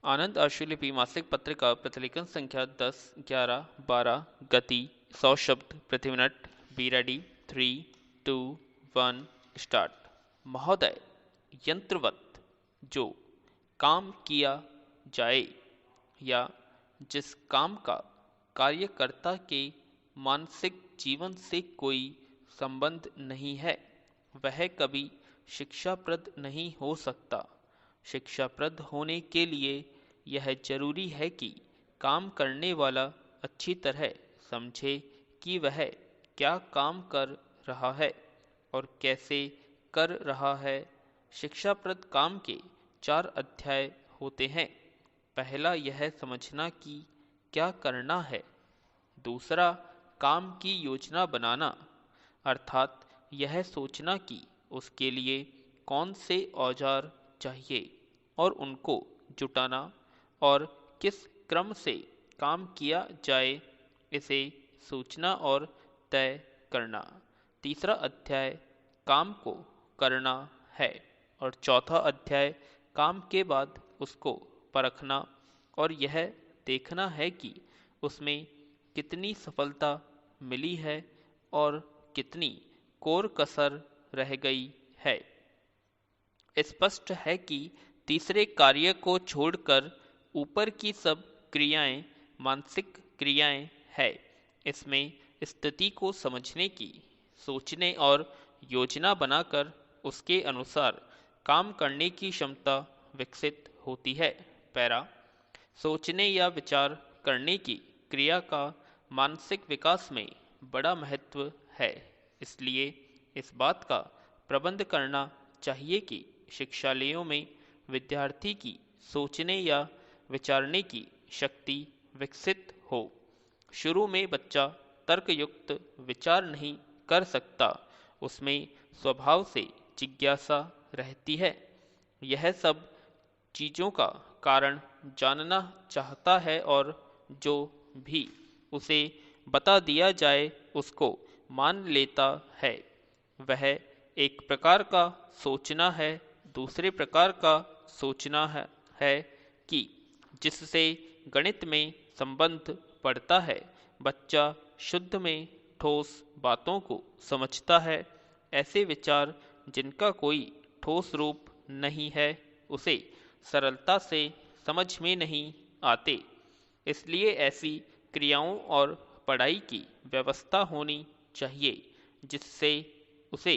आनंद आशुलिपि मासिक पत्रिका प्रतिलेखन संख्या 10, 11, 12। गति 100 शब्द प्रति मिनट। Be ready. 3, 2, 1 स्टार्ट। महोदय, यंत्रवत जो काम किया जाए या जिस काम का कार्यकर्ता के मानसिक जीवन से कोई संबंध नहीं है, वह कभी शिक्षाप्रद नहीं हो सकता। शिक्षाप्रद होने के लिए यह जरूरी है कि काम करने वाला अच्छी तरह समझे कि वह क्या काम कर रहा है और कैसे कर रहा है। शिक्षाप्रद काम के 4 अध्याय होते हैं। पहला यह समझना कि क्या करना है। दूसरा, काम की योजना बनाना, अर्थात यह सोचना कि उसके लिए कौन से औजार चाहिए और उनको जुटाना और किस क्रम से काम किया जाए, इसे सोचना और तय करना। तीसरा अध्याय काम को करना है और चौथा अध्याय काम के बाद उसको परखना और यह देखना है कि उसमें कितनी सफलता मिली है और कितनी कोर कसर रह गई है। स्पष्ट है कि तीसरे कार्य को छोड़कर ऊपर की सब क्रियाएं मानसिक क्रियाएं है। इसमें स्थिति को समझने की, सोचने और योजना बनाकर उसके अनुसार काम करने की क्षमता विकसित होती है। पैरा, सोचने या विचार करने की क्रिया का मानसिक विकास में बड़ा महत्व है। इसलिए इस बात का प्रबंध करना चाहिए कि शिक्षालयों में विद्यार्थी की सोचने या विचारने की शक्ति विकसित हो। शुरू में बच्चा तर्कयुक्त विचार नहीं कर सकता, उसमें स्वभाव से जिज्ञासा रहती है। यह सब चीजों का कारण जानना चाहता है और जो भी उसे बता दिया जाए उसको मान लेता है। वह एक प्रकार का सोचना है। दूसरे प्रकार का सोचना है कि जिससे गणित में संबंध पड़ता है। बच्चा शुद्ध में ठोस बातों को समझता है। ऐसे विचार जिनका कोई ठोस रूप नहीं है उसे सरलता से समझ में नहीं आते। इसलिए ऐसी क्रियाओं और पढ़ाई की व्यवस्था होनी चाहिए जिससे उसे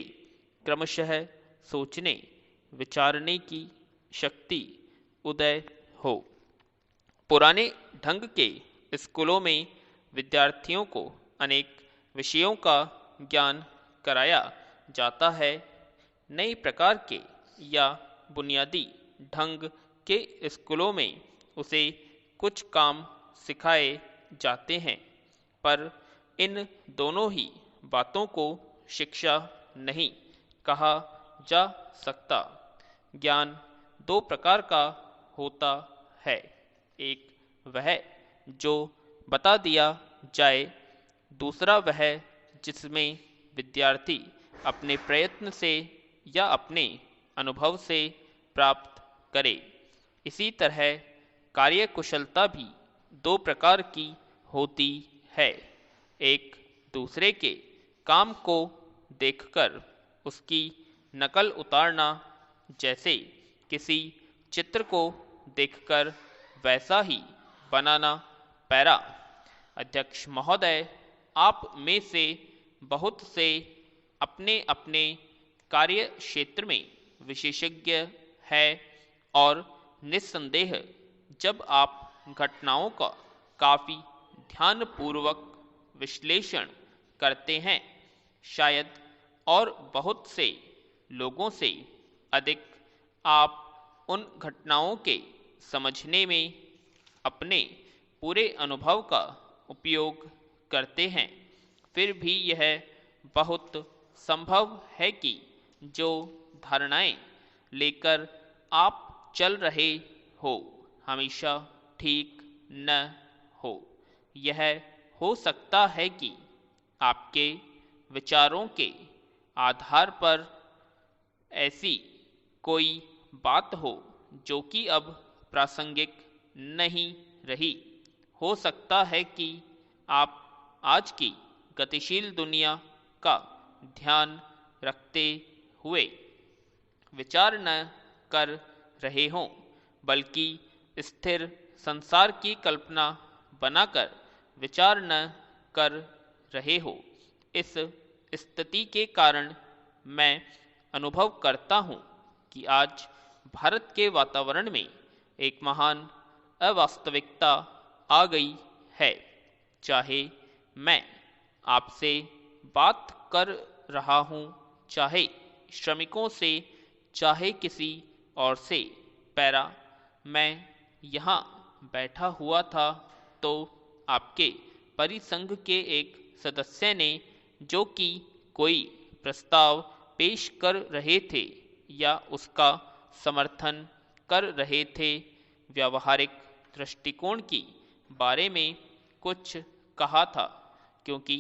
क्रमशः सोचने विचारने की शक्ति उदय हो। पुराने ढंग के स्कूलों में विद्यार्थियों को अनेक विषयों का ज्ञान कराया जाता है। नए प्रकार के या बुनियादी ढंग के स्कूलों में उसे कुछ काम सिखाए जाते हैं, पर इन दोनों ही बातों को शिक्षा नहीं कहा जा सकता। ज्ञान 2 प्रकार का होता है। एक वह जो बता दिया जाए, दूसरा वह जिसमें विद्यार्थी अपने प्रयत्न से या अपने अनुभव से प्राप्त करे। इसी तरह कार्यकुशलता भी 2 प्रकार की होती है। एक दूसरे के काम को देखकर उसकी नकल उतारना, जैसे किसी चित्र को देखकर वैसा ही बनाना। पैरा, अध्यक्ष महोदय, आप में से बहुत से अपने अपने कार्य क्षेत्र में विशेषज्ञ है और निस्संदेह जब आप घटनाओं का काफी ध्यानपूर्वक विश्लेषण करते हैं, शायद और बहुत से लोगों से अधिक आप उन घटनाओं के समझने में अपने पूरे अनुभव का उपयोग करते हैं। फिर भी यह बहुत संभव है कि जो धारणाएं लेकर आप चल रहे हो हमेशा ठीक न हो। यह हो सकता है कि आपके विचारों के आधार पर ऐसी कोई बात हो जो कि अब प्रासंगिक नहीं रही। हो सकता है कि आप आज की गतिशील दुनिया का ध्यान रखते हुए विचार न कर रहे हों, बल्कि स्थिर संसार की कल्पना बनाकर विचार न कर रहे हो। इस स्थिति के कारण मैं अनुभव करता हूँ कि आज भारत के वातावरण में एक महान अवास्तविकता आ गई है। चाहे मैं आपसे बात कर रहा हूँ, चाहे श्रमिकों से, चाहे किसी और से। पैरा, मैं यहाँ बैठा हुआ था तो आपके परिसंघ के एक सदस्य ने, जो कि कोई प्रस्ताव पेश कर रहे थे या उसका समर्थन कर रहे थे, व्यावहारिक दृष्टिकोण की बारे में कुछ कहा था। क्योंकि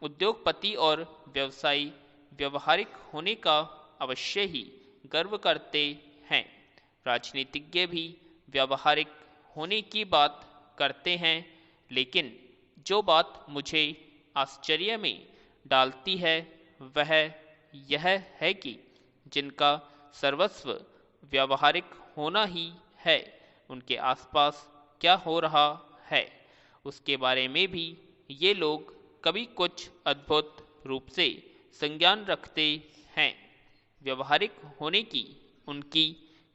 उद्योगपति और व्यवसायी व्यवहारिक होने का अवश्य ही गर्व करते हैं, राजनीतिज्ञ भी व्यवहारिक होने की बात करते हैं। लेकिन जो बात मुझे आश्चर्य में डालती है वह यह है कि जिनका सर्वस्व व्यावहारिक होना ही है, उनके आसपास क्या हो रहा है उसके बारे में भी ये लोग कभी कुछ अद्भुत रूप से संज्ञान रखते हैं। व्यवहारिक होने की उनकी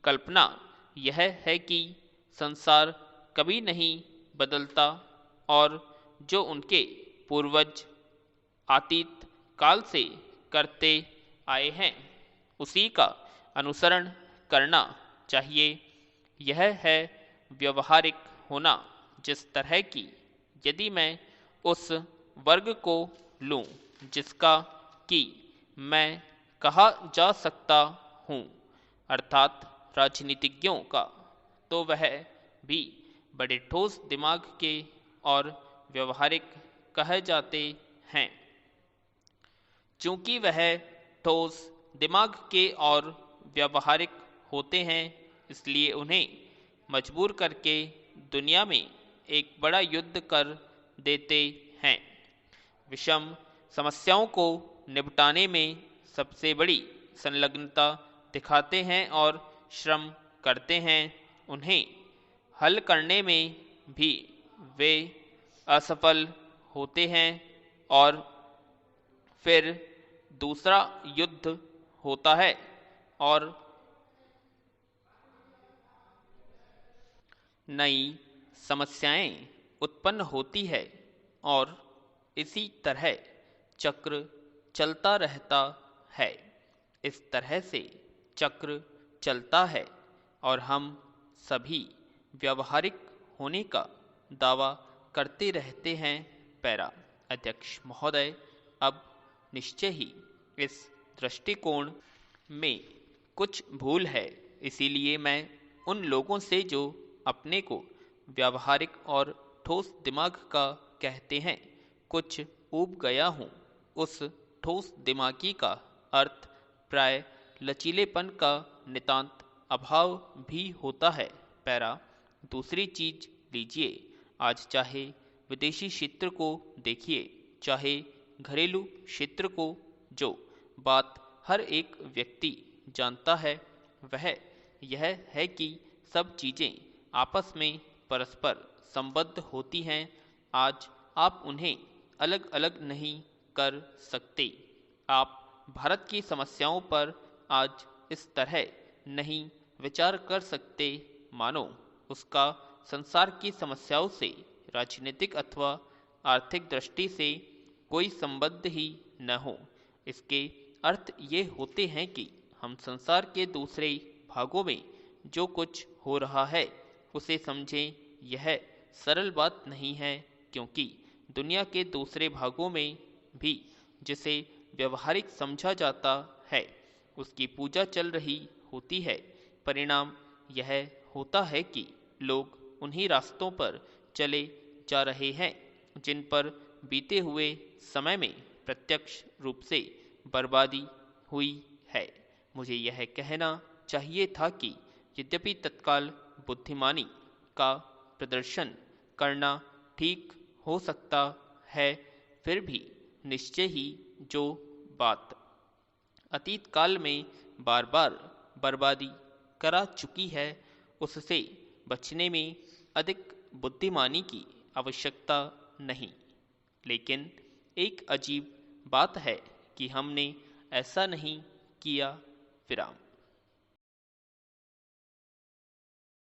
कल्पना यह है कि संसार कभी नहीं बदलता और जो उनके पूर्वज अतीत काल से करते आए हैं उसी का अनुसरण करना चाहिए। यह है व्यवहारिक होना। जिस तरह की, यदि मैं उस वर्ग को लूं जिसका कि मैं कहा जा सकता हूं, अर्थात राजनीतिज्ञों का, तो वह भी बड़े ठोस दिमाग के और व्यवहारिक कहे जाते हैं। चूंकि वह ठोस दिमाग के और व्यवहारिक होते हैं, इसलिए उन्हें मजबूर करके दुनिया में एक बड़ा युद्ध कर देते हैं। विषम समस्याओं को निपटाने में सबसे बड़ी संलग्नता दिखाते हैं और श्रम करते हैं। उन्हें हल करने में भी वे असफल होते हैं और फिर दूसरा युद्ध होता है और नई समस्याएं उत्पन्न होती है और इसी तरह चक्र चलता रहता है। इस तरह से चक्र चलता है और हम सभी व्यवहारिक होने का दावा करते रहते हैं। पैरा। अध्यक्ष महोदय, अब निश्चय ही इस दृष्टिकोण में कुछ भूल है, इसीलिए मैं उन लोगों से जो अपने को व्यावहारिक और ठोस दिमाग का कहते हैं कुछ ऊब गया हूँ। उस ठोस दिमागी का अर्थ प्राय लचीलेपन का नितांत अभाव भी होता है। पैरा। दूसरी चीज लीजिए, आज चाहे विदेशी क्षेत्र को देखिए, चाहे घरेलू क्षेत्र को, जो बात हर एक व्यक्ति जानता है वह यह है कि सब चीजें आपस में परस्पर संबद्ध होती हैं। आज आप उन्हें अलग अलग नहीं कर सकते। आप भारत की समस्याओं पर आज इस तरह नहीं विचार कर सकते मानो उसका संसार की समस्याओं से राजनीतिक अथवा आर्थिक दृष्टि से कोई संबंध ही न हो। इसके अर्थ ये होते हैं कि हम संसार के दूसरे भागों में जो कुछ हो रहा है उसे समझें। यह सरल बात नहीं है, क्योंकि दुनिया के दूसरे भागों में भी जिसे व्यवहारिक समझा जाता है उसकी पूजा चल रही होती है। परिणाम यह होता है कि लोग उन्हीं रास्तों पर चले जा रहे हैं जिन पर बीते हुए समय में प्रत्यक्ष रूप से बर्बादी हुई है। मुझे यह कहना चाहिए था कि यद्यपि तत्काल बुद्धिमानी का प्रदर्शन करना ठीक हो सकता है, फिर भी निश्चय ही जो बात अतीत काल में बार बार बर्बादी करा चुकी है, उससे बचने में अधिक बुद्धिमानी की आवश्यकता नहीं। लेकिन एक अजीब बात है कि हमने ऐसा नहीं किया। विराम।